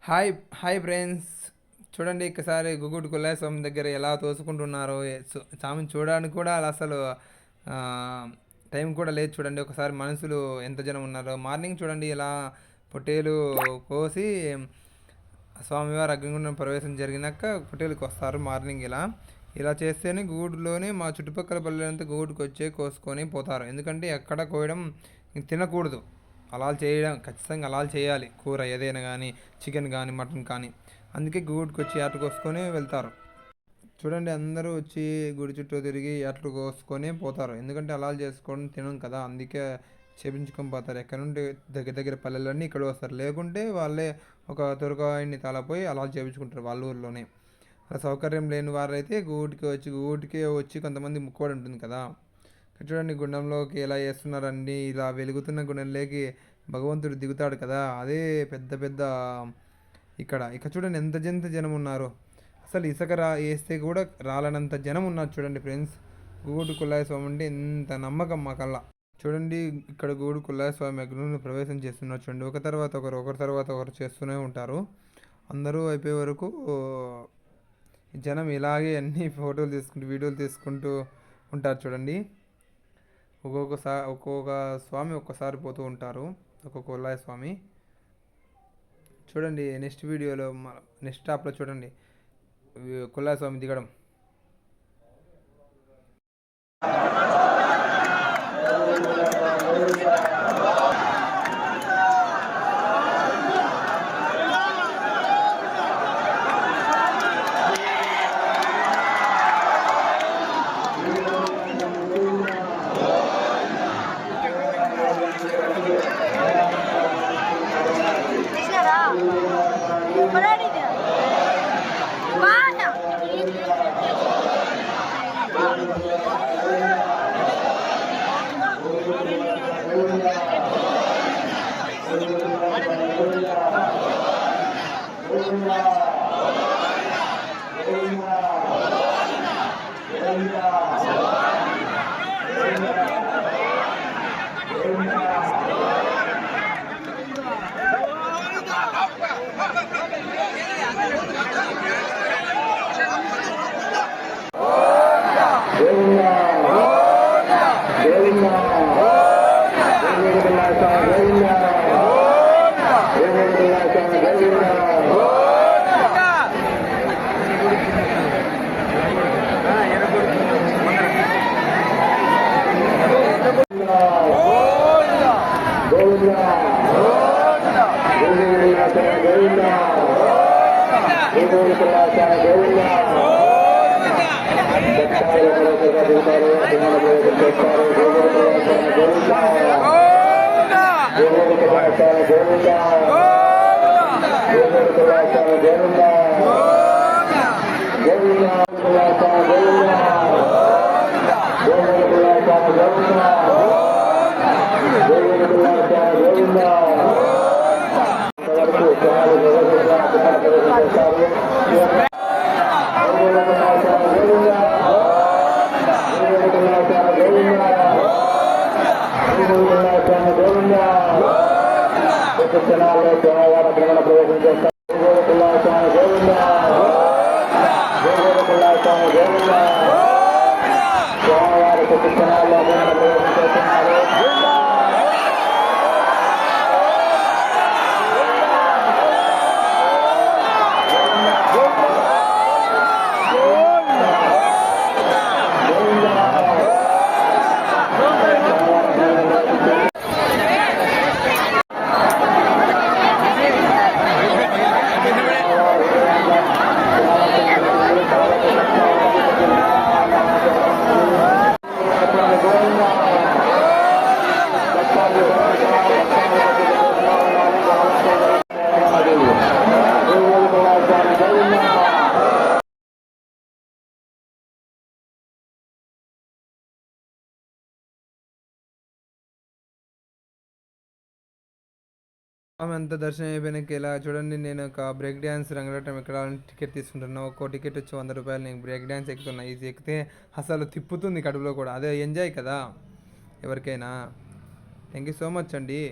Hi hi friends. చూడండి ఒకసారి గుగుడు కుల్లాయ స్వామి దగ్గర ఎలా తోసుకుంటున్నారో. స్వామిని చూడడానికి కూడా అసలు ఆ, టైం కూడా లేదు. చూడండి ఒకసారి మనుషులు ఎంత జనం ఉన్నారో. మార్నింగ్ చూడండి ఇలా పొట్టేలు కోసి స్వామివారి అగ్నిగుండం ప్రవేశం జరిగినాక పొట్టేలుకి వస్తారు మార్నింగ్. ఇలా ఇలా చేస్తేనే గూడులోనే మా చుట్టుపక్కల పల్లెలంతా గూడుకు వచ్చే కోసుకొని పోతారు. ఎందుకంటే ఎక్కడ కోయడం తినకూడదు. అలా చేయడం ఖచ్చితంగా అలా చేయాలి. కూర ఏదైనా కానీ, చికెన్ కానీ, మటన్ కానీ. అందుకే గూడుకు వచ్చి ఏట కోసుకొని వెళ్తారు. చూడండి అందరూ వచ్చి గుడి చుట్టూ తిరిగి ఏటలు కోసుకొని పోతారు. ఎందుకంటే అలా చేసుకోవడం తినం కదా, అందుకే చేపించుకొని పోతారు. ఎక్కడ నుండి దగ్గర దగ్గర పల్లెలన్నీ ఇక్కడ వస్తారు. లేకుంటే వాళ్ళే ఒక తురకాయన్ని తలపోయి అలా చేపించుకుంటారు వాళ్ళ ఊర్లోనే. అలా సౌకర్యం లేని వారైతే గూటికే వచ్చి కొంతమంది ముక్కోడి ఉంటుంది కదా. ఇక్కడ చూడండి గుండంలోకి ఎలా వేస్తున్నారండి. ఇలా వెలుగుతున్న గుండంలోకి భగవంతుడు దిగుతాడు కదా, అదే పెద్ద పెద్ద ఇక్కడ చూడండి ఎంత జనం ఉన్నారు. అసలు ఇసుక వేస్తే కూడా రాలనంత జనం ఉన్నారు. చూడండి ఫ్రెండ్స్, గూడు కుల్లాయ స్వామి అంటే ఎంత నమ్మకం మాకల్లా. చూడండి ఇక్కడ గూడు కుల్లాయ స్వామి అగ్నిని ప్రవేశం చేస్తున్నారు. చూడండి ఒకరి తర్వాత ఒకరు చేస్తూనే ఉంటారు. అందరూ అయిపోయే వరకు జనం ఇలాగే అన్ని ఫోటోలు తీసుకుంటూ వీడియోలు తీసుకుంటూ ఉంటారు. చూడండి ఒక్కొక్క స్వామి ఒక్కసారి పోతూ ఉంటారు, ఒక్కొక్క కుల్లాయ స్వామి. చూడండి నెక్స్ట్ వీడియోలో నెక్స్ట్ స్టాప్లో చూడండి కుల్లాయ స్వామి దిగడం. ఆమె అంత దర్శనం అయిపోయినాక ఇలా చూడండి, నేను ఒక బ్రేక్ డ్యాన్స్ రంగరాటం ఎక్కడానికి టికెట్ తీసుకుంటున్నా. ఒక్కో టికెట్ వచ్చి 100 రూపాయలు. నేను బ్రేక్ డ్యాన్స్ ఎక్కుతున్నా. ఇది ఎక్కితే అసలు తిప్పుతుంది కడుపులో కూడా. అదే ఎంజాయ్ కదా ఎవరికైనా. థ్యాంక్ యూ సో మచ్ అండి.